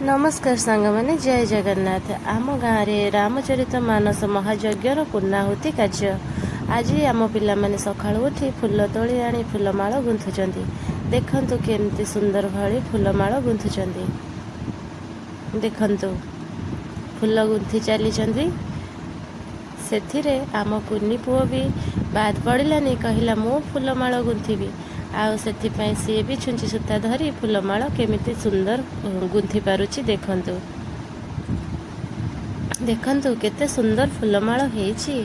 नमस्कार सांग मैंने जय जगन्नाथ। आम गाँव में रामचरित मानस महायज्ञर पूर्णाहुति कार्य आज आम पिला सकाळु उठी फूल तोली आनी फूलमाଳ गुंथुचंती। देखंतु केमती सुंदर भली फूलमाଳ गुंथुचंती। देखंतु फूल गुंथि चलीचंती। सेथिरे आम कुनी पुओ भी बाद पड़िलानी कहला मु फूलमाଳ गुंथिबी। आउ सेथिपाई सी भी छुंची सूता धरी फूलमाଳ केमिति सुंदर गुंथि पारुची। देखंतु देखंतु केते सुंदर फूलमाळ हेछि।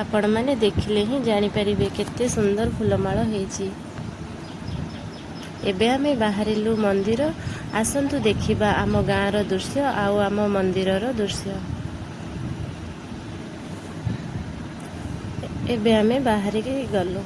आपण माने देखिले ही जानि परिबे केते सुंदर फूलमाळ हेछि। एबे आमे बाहरिलु मंदिर। आसंतु देखिबा आम गाँर दृश्य आउ आम मंदिरर दृश्य। एबे आमे बाहर के गलु।